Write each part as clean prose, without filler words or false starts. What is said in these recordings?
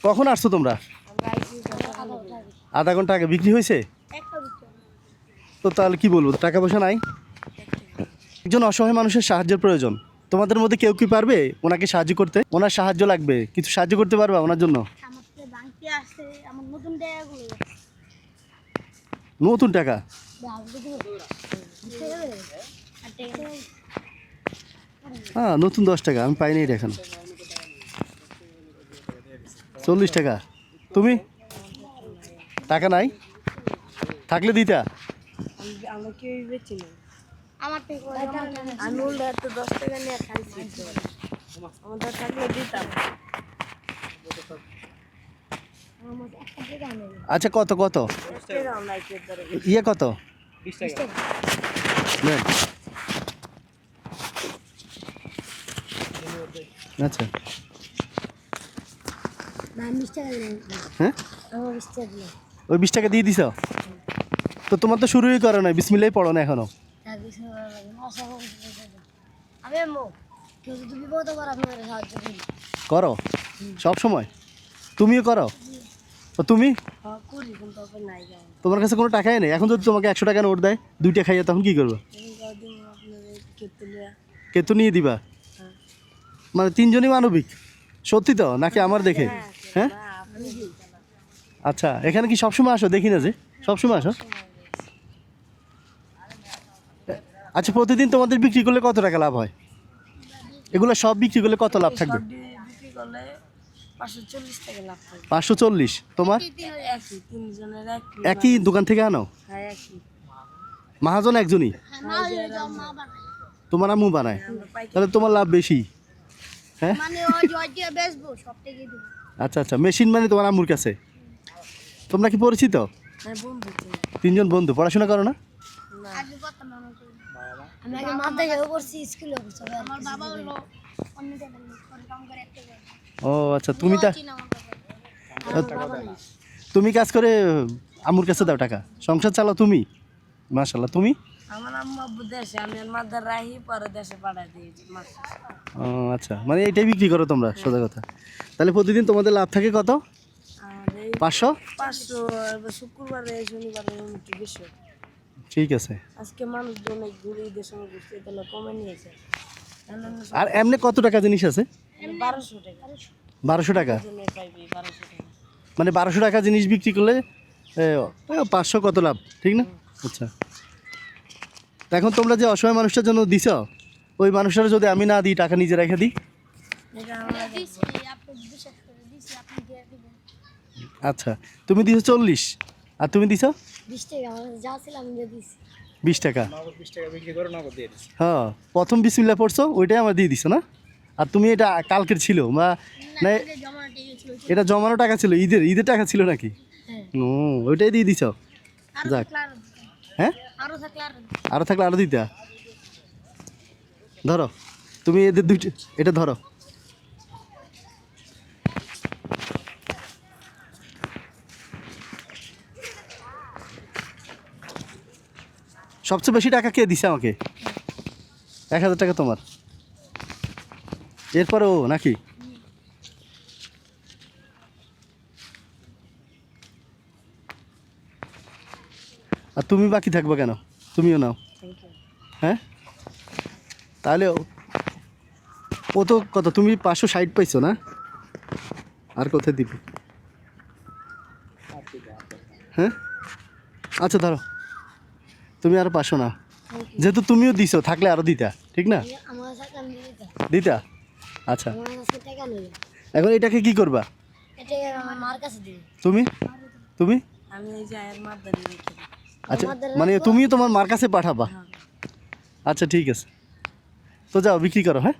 কখন আসছো তোমরা? আধা ঘন্টা আগে। বিক্রি হয়েছে? তো তাহলে কি বলবো, টাকা পয়সা নাই। একজন অসহায় মানুষের সাহায্যের প্রয়োজন। তোমাদের মধ্যে কেউ কি পারবে ওনাকে সাহায্য করতে? ওনার সাহায্য লাগবে, কিছু সাহায্য করতে পারবা ওনার জন্য? নতুন টাকা? হ্যাঁ, নতুন 10 টাকা আমি পাইনি এটা এখন। 40 টাকা। তুমি টাকা নাই? থাকলে দিতা। আচ্ছা, কত কত ইয়ে কত? 20 টাকা নেন। আচ্ছা, হ্যাঁ ওই 20 টাকা দিয়ে দিছ? তো তোমার তো শুরুই করো না, বিসমিল্লাহ পড়ো না এখনো। করো সব সময়? তুমিও করো? তো তুমি, তোমার কাছে কোনো টাকাই নেই? এখন যদি তোমাকে 100 টাকা নোট দেয়, 2টা খাইয়া, তখন কি করবো? কেতু নিয়ে দিবা? মানে 3 জনই মানবিক? সত্যি তো নাকি আমার দেখে? হ্যাঁ, আচ্ছা। এখানে কি সবসময় আসো? দেখি না যে সবসময় আসো। আচ্ছা, প্রতিদিন তোমাদের বিক্রি করলে কত টাকা লাভ হয়? এগুলো সব বিক্রি করলে কত লাভ থাকবে? 540। তোমার একই দোকান থেকে আনো? মহাজন একজনই? তোমার আম্মু বানায়? তাহলে তোমার লাভ বেশি। হ্যাঁ, আচ্ছা আচ্ছা। মেশিন মানে তোমার আম্মুর কাছে? তোমরা কি পরিচিত? 3 জন বন্ধু। পড়াশোনা করো না? ও আচ্ছা। তুমি কাজ করে আম্মুর কাছে দাও টাকা, সংসার চালাও তুমি? মাশাআল্লাহ। তুমি? আমার আম্মু আব্বু দেশে, আমি আর মাদার রাহি পরে দেশে পাঠাই দিই। ও আচ্ছা, মানে এটাই বিক্রি করো তোমরা? সোজা কথা। তাহলে প্রতিদিন তোমাদের লাভ থাকে কত? 500? শুক্রবারে শনিবারে একটু বেশি। ঠিক আছে। আজকে মানুষজন ঘুরে ঈদের সময় ঘুরছে, তাহলে কমে নিয়েছে। আর এমনি কত টাকা জিনিস আছে? 1200 টাকা। 1200 টাকা? মানে 1200 টাকা জিনিস বিক্রি করলে 500 কত লাভ, ঠিক না? আচ্ছা। এখন তোমরা যে অসহায় মানুষটার জন্য দিছ, ওই মানুষটার যদি আমি না দিই, টাকা নিজে রেখে দিই? আচ্ছা, তুমি দিছো 40 আর তুমি দিছো 20 টাকা। 20 টাকা? হ্যাঁ, প্রথম বিসমিল্লাহ পড়ছো, ওইটাই আমার দিয়ে দিছো না? আর তুমি এটা কালকের ছিল না? এটা জমানো টাকা ছিল, ঈদের টাকা ছিল নাকি? ও, ওইটাই দিয়ে দিছ। যাক। হ্যাঁ, আরো থাকলে আরো দিতা। ধরো, তুমি এদের 2টা, এটা ধরো। সবচেয়ে বেশি টাকা কে দিছে আমাকে? 1000 টাকা তোমার, এরপরে ও নাকি? আর তুমি বাকি থাকবে কেন? তুমিও নাও। হ্যাঁ, তাহলে ও তো কত, তুমি 560 পাইছো না? আর কোথায় দিবে? হ্যাঁ, আচ্ছা ধরো, তুমি আরো 500 নাও, যেহেতু তুমিও দিছো, থাকলে আরো দিতা, ঠিক না? দিতা। আচ্ছা, এখন এটাকে কি করবা? তুমি তুমি আচ্ছা, মানে তুমিও তোমার মার কাছে পাঠাবা? আচ্ছা ঠিক আছে, তো যাও বিক্রি করো। হ্যাঁ,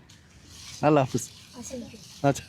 আল্লাহ হাফিজ। আচ্ছা।